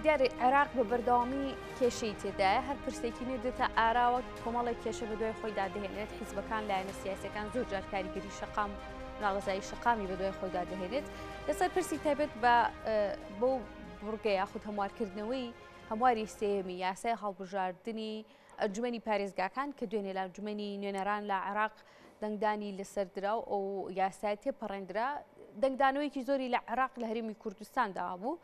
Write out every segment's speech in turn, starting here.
دیارە عێراق بە بەردەوامی کێشەی تێدایە هەر پرسێکی نێدێتە ئاراوە کۆمەڵی کێشە بە دوای خۆی دادەهێنێت حیزبەکان لایەنە سیاسەکان زۆر جار کاریگەری شەقام ناڵەزایی شەقامی بە دوای خۆی دادەهێنێت لەسەر پرسی تایبەت بە بۆ بڕگە یاخود هەموارکردنەوەی هەمواری سێمی یاسای هەڵبژاردننی ئەنجومەنی پارێزگاکان کە دوێنێ لە ئەنجومەنی نوێنەران لە عێراق دەنگدانی لەسەردرا و ئەو یاسای تێپەڕێنرا دەنگدانەوەیکی زۆری لە عێراق لە هەرێمی کوردستاندا بوو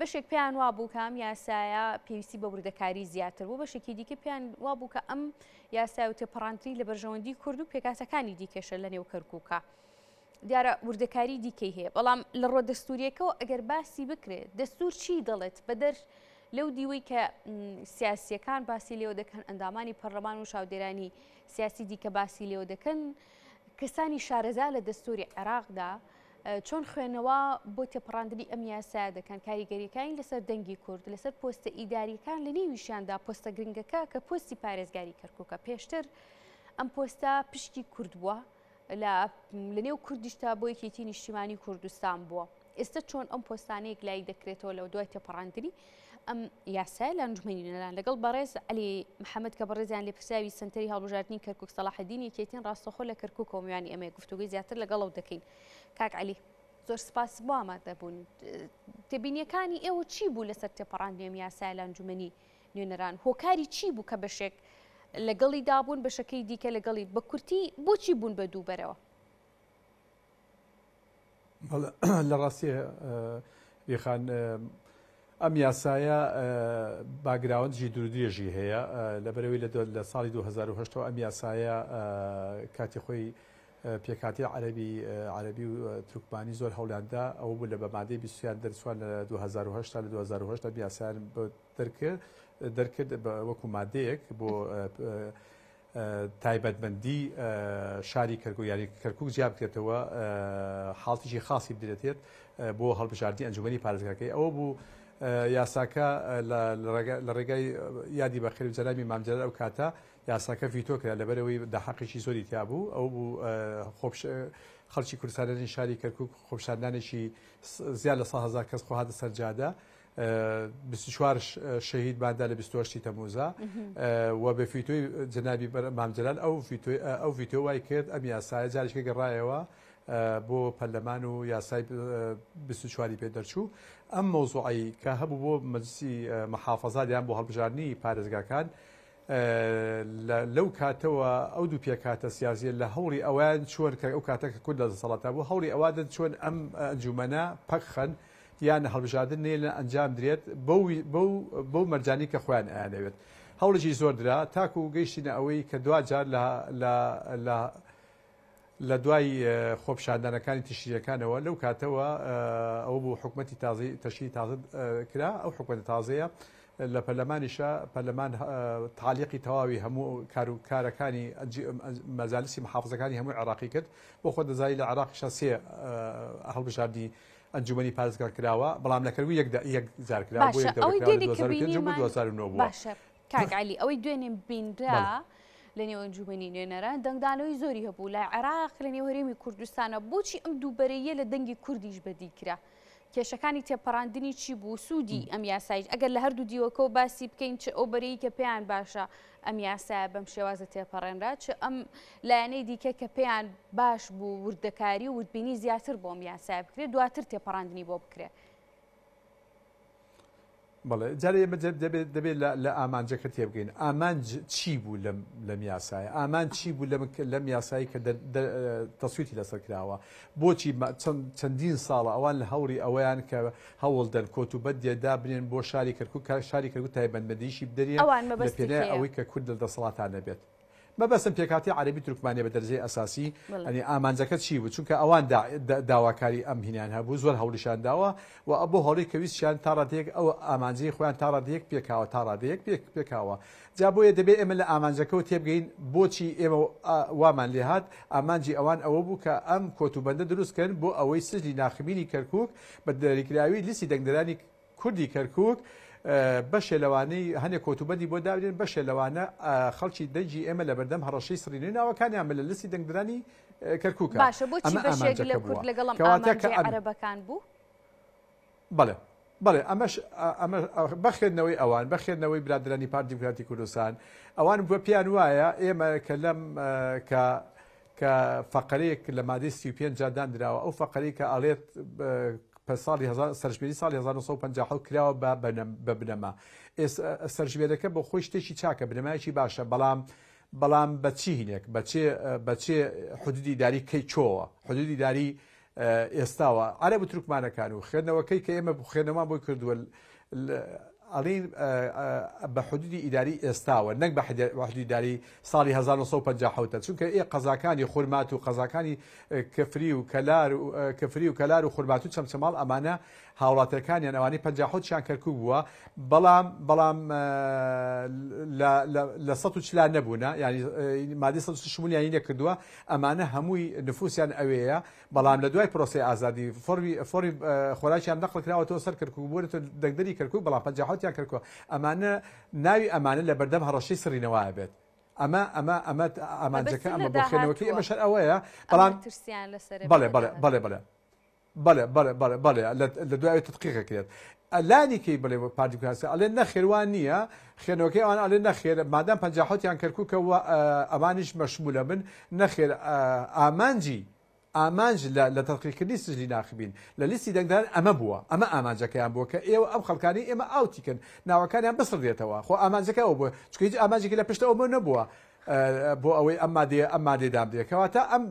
بەشێک پێیان وابوو کە ئەم یاسایە پێویستی بە وردەکاری زیاتر بوو بەشێکی دیکە پێیان وابوو کە ئەم یاسای و تێپەڕاندنی لە بەرژەوەندی کورد و پێکاتەکانی دیکەشە لە نێو کەرکووکە دیارە وردەکاری دیکەی هەیە بەڵام لە ڕۆ دەستوریەکەەوە ئەگەر باسی بکرێت دەستور چی دەڵێت بەدەر لەو دیوەی کە سیاسیەکان باسی لێوە دەکەن ئەندامانی پەرلەمان و شاودێرانی سیاسی دیکە باسی لێوە دەکەن کەسانی شارەزا لە دەستوری عێراقدا چۆن خوێنەوە بۆ تێپەڕاندنی ئەم یاسایە دەکەن کاریگەریەکانی لەسەر دەنگی کورد لەسەر پۆستە ئیداریەکان لە نێویشیاندا پۆستە گرنگەکە کە پۆستی پارێزگاری کەرکووکە پێشتر ئەم پۆستە پشتی کورد بووە لە نێو کوردیشتا بۆ یەکێتی نیشتیمانی کوردستان بووە ئێستا چۆن ئەم پۆستانەیەک لای دەکرێتەوە لەو دوای تێپەڕاندنی ئەم یاسای لە ئەنجومەنی نوێنەران لەگەڵ بەڕێز عەلی محەممەد کە بەڕێزیان لێ پرسیاوی سنتەری هەڵبژاردننی کەرکووک سەلاحەدین یەکێتین ڕاستەخۆ لە کەرکووک و میوانی ئەمە گفتوگوی زیاتر لەگەڵەوە دەکەین کاک عەلی زۆر سپاس بۆ ئامادەبوون تێبینیەکانی ئێوە چی بوو لەسەر تێپەڕاندنی ئەم یاسای لە ئەنجومەنی نوێنەران هۆکاری چی بوو کە بەشێک لەگەڵی دابوون بەشەکەی دیکە لەگەڵی بە کورتی بۆچی بوون بە دووبەرەوە لە ڕاستی ێخان ئەم یاسایە باگراوەندی دوورودرێژی هەیە لەبەرەوەی لە ساڵی 2010 ئەم یاسایە کاتی خۆی پێکاتی عەربی و تورکمانی زۆر هەوڵاندا ئەوە بوو لە بەمادەی 20 دەرچوان لە 2010 تا لە 2010 ئەم یاسایان دەرکرد وەکو مادەیەک بۆ تایبەتمەندی شاری کەرکووک یاری کەرکووک جیا بکرێتەوە حاڵتیشی خاصی بدرێتێت بۆ هەڵبژاردننی ئەنجومەنی پارێزگاکەی ئەوە بوو یاساکە لە ڕێگای یادی بەخێر و جەنابی مامجلال ئەو کاتە یاساکە ڤیتۆ کرا لەبەرەوەی داحەقێکی زۆری تیا بوو ئەو بوو خەڵکی کوردستانی شاری کەرکووک خۆپشاندانێکی زیاد لە 100,000 کەس خۆ هاتە سەر جادە 24 شەهید باندا لە 28 تەمووزە و بە ڤیتۆی جەنابی مامجلال ئەو ڤیتۆ وای کرد ئەم یاسایە جارێکە گەڕایەوە بۆ پەرلەمان و یاسای 24 پێ دەرچوو ئەم مۆزوعی کە هەبوو بۆ مەجلیسی مەحافەزات یان بۆ هەڵبژاردننی پارێزگاکان لەو کاتەوە ئەو دوو پێکاتە سیاسیە لە هەوڵی ئەویان چۆن کە ئەو کاتە کە کورد لە دەسەڵاتە بوو هەوڵی ئەوادە چۆن ئەم ئەنجومەنە پەکخەن یان هەڵبژاردن نێ لە ئەنجام درێت بەو مەرجانی کە خۆیان ئەیانەوێت هەوڵێکی زۆر درا تاکو و گەیشتینە ئەوەی کە دوجار لە دوای خۆپشاندانەکانی تشریەکانەوە لەو کاتەوە ئەو بوو حکومەتی تازی تەشکیلی تازە کرا ئەو حکومەتە تازەیە لە پەرلەمانیشە پەرلەمان تعلیقی تەواوی هەموو کارەکانی مەجالیسی محافزەکانی هەموو عێراقی کرد بۆ خۆ دەزایی لە عێراقیشە سێ هەڵبژاردننی ئەنجومەنی پارێزگا کراوە بەڵام لە کەروی یەک جار کراوە بۆ 2009 بووە باشە کاک عەلی ئەوەی دوێنێ بینرا لە نێو ئەنجومەنی نوێنەران دەنگدانەوەی زۆری هەبوو لای عێراق لە نێو هەرێمی کوردستانە بۆچی ئەم دووبەرەیە لە دەنگی کوردیش بەدیکرا کێشەکانی تێپەڕاندنی چی بوو سوودی ئەم یاسایش ئەگەر لە هەردوو دیوەکەەوە باسی بکەین چ ئەو بەرەی کە پێیان باشە ئەم یاسایە بەم شێوازە تێپەڕێنرا چ ئەم لایەنەی دیکە کە پێیان باش بوو وردەکاری و وردبینی زیاتر بۆ ئەم یاسایە بکرێت دواتر تێپەڕاندنی بۆ بکرێت بەڵێ جارێ دەبێت لە ئامانجەکە تێبگەین ئامانج چی بوو لەم یاسایە ئامان چی بوو لەم یاسایی کە تەسویتی لەسەر کراوە بۆچی چەندین ساڵە ئەوان لە هەوری ئەوەیان کە هەوڵدەن کۆتوبەت دێدا بنێن بۆ شاری کەرکووک تایبەتمەندیشی بدەریە لە پێنای ئەوەی کە کورد لە دەسەڵاتان نەبێت مەبەستم پێکاتی عەربی تورکمانیە بە دەرەجەی ئەساسی ئەنی ئامانجەکە چی بوو چونکە ئەوان داواکاری ئەم هینیان هەبوو زۆر هەوڵیشان داوە و بۆ هەوڵی کەویستیان تا ڕادەیەک ئەو ئامانجەی خۆیان تا ڕادەیەک پێکاوە تا ڕادەیەک پێکاوە جا بۆیە دەبێت ئێمە لە ئامانجەکەەوە تێبگەین بۆچی ئێمە وامان لێ هات ئامانجی ئەوان ئەوە بوو کە ئەم کۆتوبەندە دروستکەن بۆ ئەوەی سژی ناخبینی کەرکووک بە دەریکراوی لیستی دەنگدەرانی کوردی کەرکووک بەشێ لەوانەی هەنێک کۆتوبەندی بۆ دابرێن بەشێ لەوانە خەڵکی دەنجی ئێمە لە بەردەم هەڕەشەی سڕینەوەی ناوەکانیان لە لستی دەنگدرانی کەرکووکە باشە بۆچی بەشێک لە کورد لەگەڵ ئەم ئامانجەی عەرەبەکان بوو بەڵێ بەڵێ ئەمە بەخێنەوەی ئەوان بەخێنەوەی برادرانی پارتی دیموکراتی کوردستان ئەوان بووە پیان وایە ئێمە کە لەم کە فەقەرەیەک لە مادەی 35 جادان درراوە ئەو فەقەرەی کە ئاڵێت سەرژمێری ساڵی 1950 کراوە بە بنەما سەرژمێرەکە بۆ خۆی شتێکی چاکە بنەمایکی باشە بەڵام بەچی هینێک بەچێ حدودی داری کەی چۆوە حدودی داری ئێستاوە عەرەب و تورکمانەکان و خوێندنەوەکەی کە ئێمە خوێندنەوەمان بۆی کردووە ئەڵین بە حدودی ئیداری ئێستاوە نەک بە حدودی داری ساڵی 1950 چونکە قەزاکانی خورمات و قەزاکانی کەفری و کەلار و خورمات و چەمچەماڵ ئەمانە هاوڵاتەکانیان ئەوانەی 50 کەرکوب بووە بەڵام لە 140 نەبوونە ینی مادەی 100 شمولیانی نەکردووە ئەمانە هەمووی نفوسیان ئەوەیە بەڵام لە دوای پرۆسی ئازادی فۆری خۆراکیان نەقڵ کراوەتەوە سەر کەرکوب بوونێتە دەنگدەری کەرکوب بەڵام 50 کەرکووە ئەمانە ناوی ئەمانە لە بەردەم هەڕەشەی سڕینەوەیە بێت ئەمانجەکە ئەمە بۆ خوێنەوەکەی ئەمە شەر ئەوەیە بەڵام بەڵێ لە دوای تدقیقە کرێت لانیکەی بڵێ پارتی دیموکراسی ئەڵێن نەخێوان نییە خوێنەوەکەی ئەوان ئەڵێن نەخێر مادام 50 کەرکووکەوە ئەمانیش مەشمولە بن نەخێر ئامانج لە تەقیقکردنی سژلی ناخبین لە لیستی دەنگدان ئەمە بووە ئەمە ئامانجەکەیان بووە کە ئێوە ئەم خەڵکانی ئێمە ئاوتیکن ناوەکانیان بسڕ دێتەوە خۆ ئامانجەکە ئەو بووە چکە هیچ ئامانجێکی لە پشتەوە نەبووە بۆ ئەوەی ئەم مادەیە دام دێکەواتە ئەم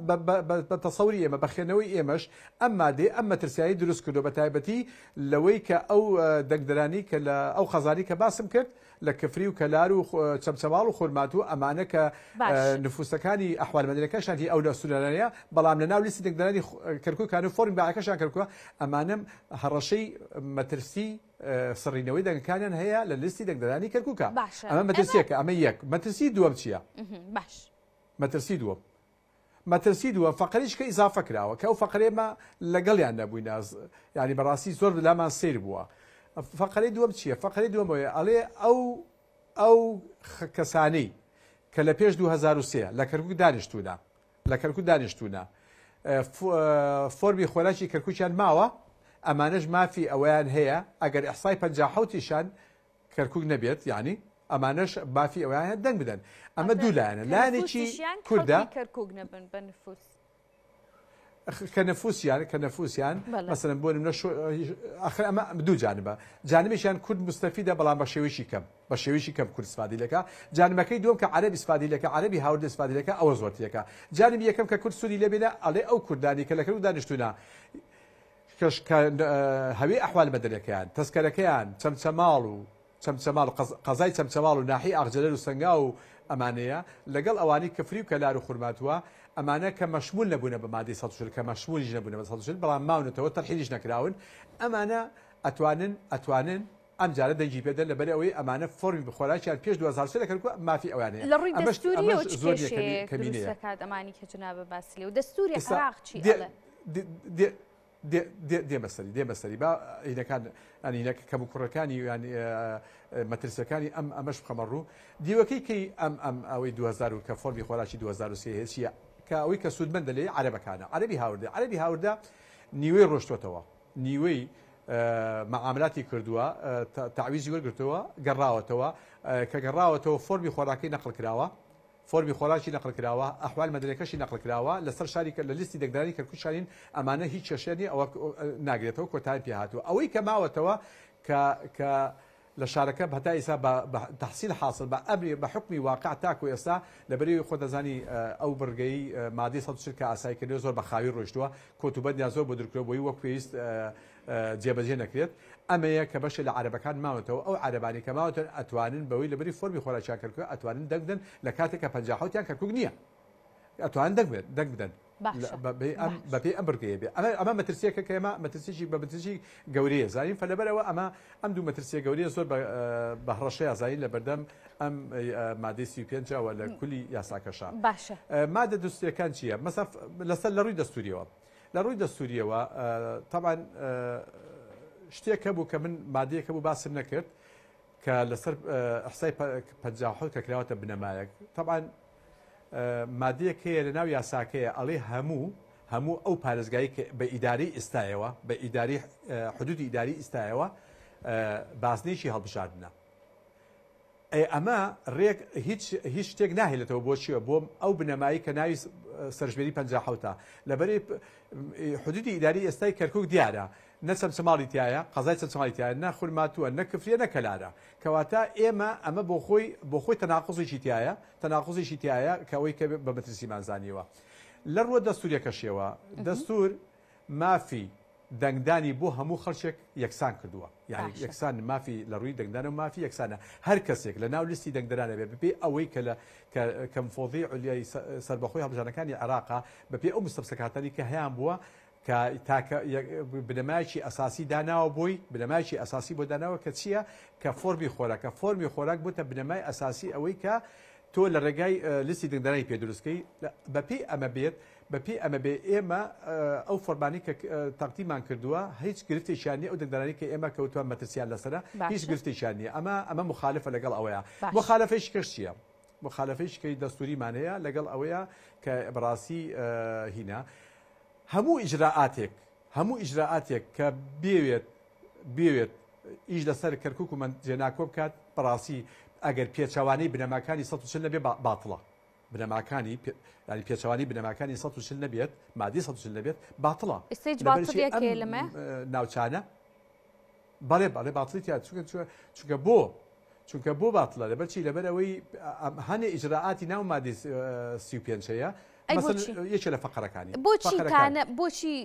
بە تەسەوری ئێمە بەخێنەوەی ئێمەش ئەم مادەی ئەم مەترسیایی دروست کردو بە تایبەتی لەوەی کە ئەو دەنگدرانی کە لە ئەو خەزانی کە باسم کرد لە کەفری و کەلار و چەمچەماڵ و خورمات و ئەمانە کە نفوسەکانی ئەحوالمەدنیەکەشان ئەو لە سولانەیە بەڵام لە ناو لیستی دەنگدرانی کەرکووکان و فۆرم باعەکەشان کەرکووە ئەمانە هەڕەشەی مەترسی سڕینەوەی دەنگەکانیان هەیە لە لیستی دەنگدرانی کەرکووکە ئەمە مەترسیەکە ئەمە یەک مەترسی دووەم چییە؟ مەترسی دووەم فەقەریش کە ئیزافە کراوە کە ئەو فەقەرێمە لەگەڵیان نەبووی ینی بەڕاستی زۆر لامان سیر بووە فەقەرەی دووەم چییە؟ فەقەرەی دووەمەوەیە ئەڵێ ئەو کەسانەی کە لە پێش 2003 لە کەرکووک دانیشتوونە فۆرمی خۆراکی کەرکووکیان ماوە ئەمانەش مافی ئەویان هەیە ئەگەر ئەحسای 50 کەرکووک نەبێت یعنی ئەمانەش مافی ئەویان دەنگ بدەن ئەمە دوو لایەنە لایەنێکی کوردە کە نەفوسیان مەسەلەن بۆ نمونە ئەمە دوو جانبە جانبێکیان کورد مستەفیدە بەڵام بە شێوەیەکی کەم کورد استفادی لەکە جانبەکەی دووەم کە عەرەبی استفادی لەکە عەرەبی هاورد استفادی لەکە ئەوە زۆرتیەکە جانبی یەکەم کە کورد سوودی لێبێنە ئەڵێ ئەو کوردانی کە لە کەرکووک دانیشتوونە هەوی ئەحوال مەدەنیەکەیان تەسکەرەکەیان چەمچەماڵ قەزای چەمچەماڵ و ناحی ئاغجەلەر و سەنگا و ئەمانەیە لەگەڵ ئەوانی کەفری و کەلار و خورماتوە ئەمانە کە مەشمول نەبوونە بە مادەی 140 کە مەشمولیش نەبوونە بە 140 بەڵام ماونەتەوە تەرحیلیش نەکراون ئەمانە ئەتوانن ئەم جارە دەنگی پێدەن لەبەر ئەوەی ئەمانە فۆرمی بخۆراکیان پێش 2003 کەرکووە مافی ئەوانەیە لە ڕووی دەستوریەوە چ کێشەیەک دروست دەکات ئەمانی کە جنابە باسی لێ و دەستوری عێراق چی ئەڵێ دێمەسەری با هینەکان ئەنینەکە کەم و کوڕەکانی مەترسەکانی ئەمەش بخەمە ڕوو دیوەکەی کەی ئەوەی 2000 کە فۆرمی خۆراکی 2003 هەیە کە ئەوەی کە سوودمەندە لێ عەرەبەکانە عەرەبی هاوردە نیوەی ڕۆشتوەتەوە نیوەی مەعاملاتی کردووە تعویزی وەرگرتەوە گەڕاوەتەوە کە گەڕاوەتەوە فۆرمی خۆراکی نەقڵ کراوە فۆرمی خۆراکی نەقڵ کراوە ئەحوال مەدەنیەکەشی نەقڵ کراوە لەسەر شاری لە لیستی دەنگدرانی کەرکووکشانین ئەمانە هیچ کێشێنی ئەوە ناگرێتەوە کۆتایی پێ هاتووە ئەوەی کە ماوەتەوە کە لە شارەکە هەتا ئێستا بە تەحسیل حاصل بە ئەمری بە حکمی واقع تاکو ئێستا لەبەری خۆ دەزانی ئەو بڕگەی مادەی 140 کە ئاسایکردنەوە زۆر بە خاوی ڕۆیشتووە کۆتوبەتیان زۆر بۆ دروکرەوەی وەک پێویست جێبەجێ نەکرێت ئەمەیە کە بەشێ لە عەرەبەکان ماوەتەوە ئەو عەرەبانی کە ماوەتەن ئەتوانن بەوەی لەبەری فۆرمی خۆراکیان کەرکووک ئەتوانن دەنگ بدەن لە کاتێک کە 50 کەرکووک نییە ئەتوانن دەنگ بدەن بەپێی ئەم بڕگەیە بێ ئەمە مەترسیەکە کە ئێمە مەترسیی بە مەترسی گەورەیە زانین فلەبەرەوە ئەم دوو مەترسیە گەورەیە زۆر بە هەڕەشەیە زانین لە بەردەم ئەم مادەی 35ەوە لە کولی یاساکەشان باشە مادە دەستوریەکان چییە مەسەڵ لەسەر لە ڕووی دەستوریەوە طبعاً شتێکە بوو کە من مادەیەکە بوو باسم نەکرد کە لەسەر ئەحسای 50 کە کراوەتە بنەمایەک طبعاً مادەیەک هەیە لە ناو یاساکەیە ئەڵێ هەموو ئەو پارێزگایی کە بە ئیداری ئێستایەوە بە ئیداری حدودی ئیداری ئێستایەوە باسنێکی هەڵبژاردنە. ئەمە ڕێک هیچ شتێک ناهێنێتەوە بۆچیوە بۆ ئەو بنەمایی کە ناوی سەرژمێری 50 لەبەرێ حدودی ئیداری ئێستای کەرکووک دیارە نە چەمچەماڵی تایە قەزای چەمچەماڵی تایە نە خورماتووە نە کفریە نە کەلارە کەواتە ئێمە ئەمە بۆ خۆی تەناقوزێکی تایە کە ئەوەی کە بە مەترسی زانیوە لە ڕووە دەستوریەکەشیەوە دەستور مافی دەنگدانی بۆ هەموو خەڵکێک یەکسان کردووە یعنی یەکسان مافی لە ڕووی دەنگدان و مافی یەکسانە هەر کەسێک لە ناو لیستی دەنگدرانە بێ بپێ ئەوەی کە مفۆدی عولیای سەربەخۆی هەڵبژاردنەکانی عێراقا بەپێ ئەو مستەفسەکاتەری کە هەیان بووە کە تاکە بنەمایکی ئەساسی داناوە بووی بنەمایکی ئەساسی بۆ داناوە کە چییە کە فۆرمی خۆراک بووتە بنەمای ئەساسی ئەوەی کە تۆ لە ڕێگای لیستی دەنگدرانی پێدروستکەی بەپێی ئەمە بێت بەپێی ئەمە بێ ئێمە ئەو فۆرمانی کە تەقدیمان کردووە هیچ گرفتێکیان نیە ئەو دەنگدرانی کە ئێمە کەوتووە مەترسیان لەسرە هیچ گرفتێکیان نیە ئەمە مخالفە لەگەڵ ئەوەیە مخالفەیەش کەش چییە مخالفەیەش کەی دەستوریمانەیە لەگەڵ ئەوەیە کە بەڕاستی هینە هەموو ئیجراعاتێک کە بێوێت ئیش لەسەر کەرکووک و جێناکۆ بکات بەڕاستی ئەگەر پێچەوانەی بنەماکانی 140 نەبێ باتڵە بنەماکانی پێچەوانی بنەماکانی 140 نەبێت مادی 140 نەبێت باتڵە ناوچانە بەڵێ باتڵی چونکە بۆ باتڵە لەبەرچی لەبەر ئەوەی هەنێ ئیجراعاتی ناو مادی 35ەیە یەکێ لە فەقەرەکانی بۆچی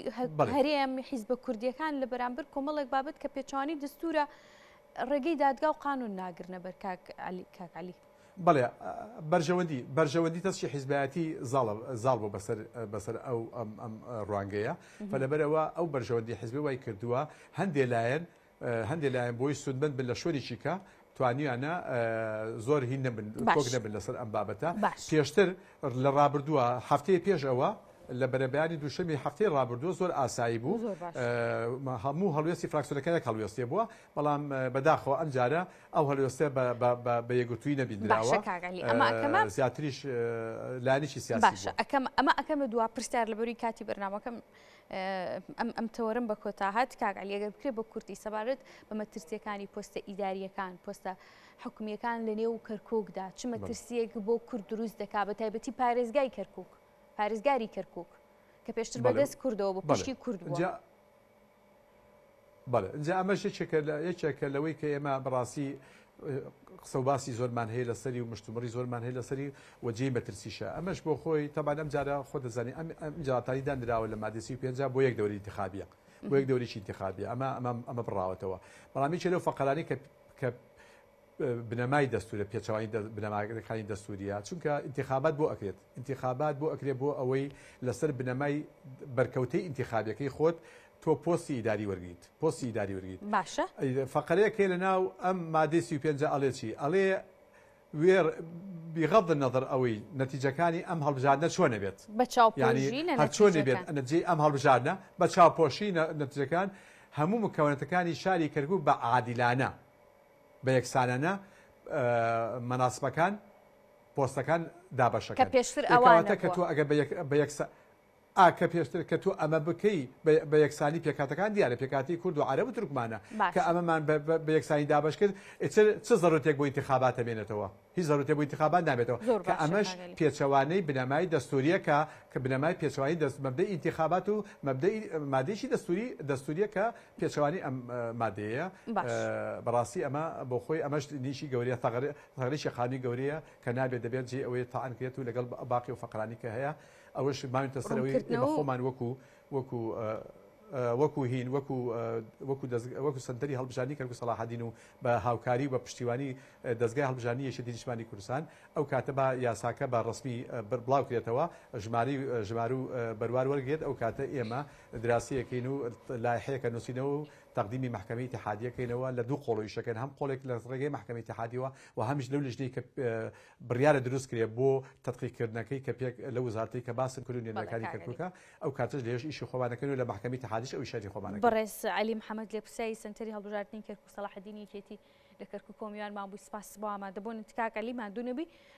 هەرێم حیزبە کوردیەکان لە بەرامبەر کۆمەڵێک بابەت کە پێچوانی دەستورە ڕێگەی دادگا و قانون ناگرنە بەر کاک عەلی بەڵێ بەرژەوەندی تەسکی حیزبایەتی زاڵ بۆ بەسەر ئەو ڕوانگەیە لەبەرەوە ئەو بەرژەوەندی حیزبی وای کردووە هەندێک لایەن بۆی سودمەند بن لە شوێنێکی کە توانیانە زۆر هین کۆک نەبن لەسەر ئەم بابەتە پێشتر لە ڕابردووە هەفتەیە پێش ئەوە لە بەرەبیانی دووشەمی هەفتەی ڕابردووە زۆر ئاسایی بوو هەموو هەڵوێستی فراکسیۆنەکانێک هەڵوێستێ بووە بەڵام بەداخەوە ئەم جارە ئەو هەڵوێستە بە یەکگرتووی نەبیندراوە زیاتریش لایەنێکی سیاسی ئەمە ئەکەمە دوا پرسیار لەبەری کاتی بەرنامەکەم ئەم تەوەرم بە کۆتاهات کاک عەلی ئەگەر بکرێت بە کورتی سەبارەت بە مەترسیەکانی پۆستە ئیداریەکان پۆستە حکومیەکان لە نێو کەرکووکدا چ مەترسیەک بۆ کورد دروست دەکات بە تایبەتی پارێزگای کەرکووک پارێزگاری کەرکووک کە پێشتر بەدەست کوردەوە بە پشتی کورد بووە بەڵێ اینجا ئەمەش یەکێکە لەوەی کە ئێمە بەڕاستی قسە و باسی زۆرمان هەیە لەسەری و مشتومڕی زۆرمان هەیە لەسەری وەجێی مەترسیشە ئەمەش بۆ خۆی تەبان ئەم جارە خۆ دەزانێت ئەم جاتانی دانراوە لە مادە 35 بۆ یەک دەوری انتخابیە بۆ یەک دەوریی انتخابیە ئەمە بڕاوەتەوە بەڵام هیچ لەو فەقەرانی کە بنەمای دەستورە پێچەوانی بنەماکانی دەستوریە چونکە انتخابات بۆ ئەکرێت بۆ ئەوەی لەسەر بنەمای بەرکەوتەی انتخابیەکەی خۆت تۆ پۆستی ئیداری وەرگیت باشە فەقەرەیەکێ لە ناو ئەم مادەی 35 ئەڵێ چی ئەڵێ وێر بغض النظر ئەوەی نەتیجەکانی ئەم هەڵبژاردنە چۆنە بێت چۆنە بێت نەتیجەی ئەم هەڵبژاردنە بە چاوپۆشی نەتیجەکان هەموو مکەونەتەکانی شاری کەرکووک بە عادیلانە بە یەکسانانە مەناسبەکان پۆستەکان دابەشەکە کە پێشتر ئەوانە کە تۆ ئەگە بە یەکسە کە پێشتر کە تۆ ئەمە بکەی بە یەکسانی پێکاتەکان دیارە پێکاتی کورد و عەرەب و تورکمانە کە ئەمەمان بە یەکسانی دابش کرد چ زەڕوتێک بۆ انتخابات بێنێتەوە هیچ زەڕوتێک بۆ انتخابات نابێتەوە کە ئەمەش پێچەوانەی بنەمای دەستوریەکە کە بنەمای پێچەوانی مەبدەی انتخابات و مەبدەی مادەیەکی دەستوریە کە پێچەوانی ئەم مادەیە بەڕاستی ئەمە بۆ خۆی ئەمەش نیشی گەورەیە تەغییرێکی قانونی گەورەیە کە نابێت دەبێت جێ ئەوەی تاعان کرێت و لەگەڵ باقی و فەقرانی کە هەیە ئەوەش ماوەتە سەرەوەی بە خۆمان وەکو هین وەکو سنتەری هەڵبژاردنی کەرکووک سەلاحەدین و بە هاوکاری و بە پشتیوانی دەستگای هەڵبژاردنی یەکێتی نیشتمانی کوردستان ئەو کاتە بە یاساکە بە ڕسمی بڵاو کرێتەوە ژمار و بەروار وەرگێت ئەو کاتە ئێمە دراسیەکەین و لایحەیەکە نووسینەوە و تەقدیمی محکەمەی اتحادیەکەینەوە لە دوو قۆڵۆیشەکەن هەم قۆڵێک لە ڕێگەی محکەمەی اتحادیەوە و هەمیش لەو لژنەی کە بڕیارە دروست کرێ بۆ تەدقیقکردنەکەی کە پێک لە وزارەتی کە باسم کردو نێردەکانی کەرکووکە ئەو کاتەش لێش ئیشی خۆمانەکەن و لە محکەمەی اتحادیش ئەو شاری خۆمانەکەن بەڕێز عەلی محەممەد لێ پرسیایی سنتەری هەڵبژاردنی کەرکووک سەلاحەدینی یەکێتی لە کەرکووک کۆمیوان مابووی سپاس بۆ ئامادەبوون کاک عەلی مادوو نەبی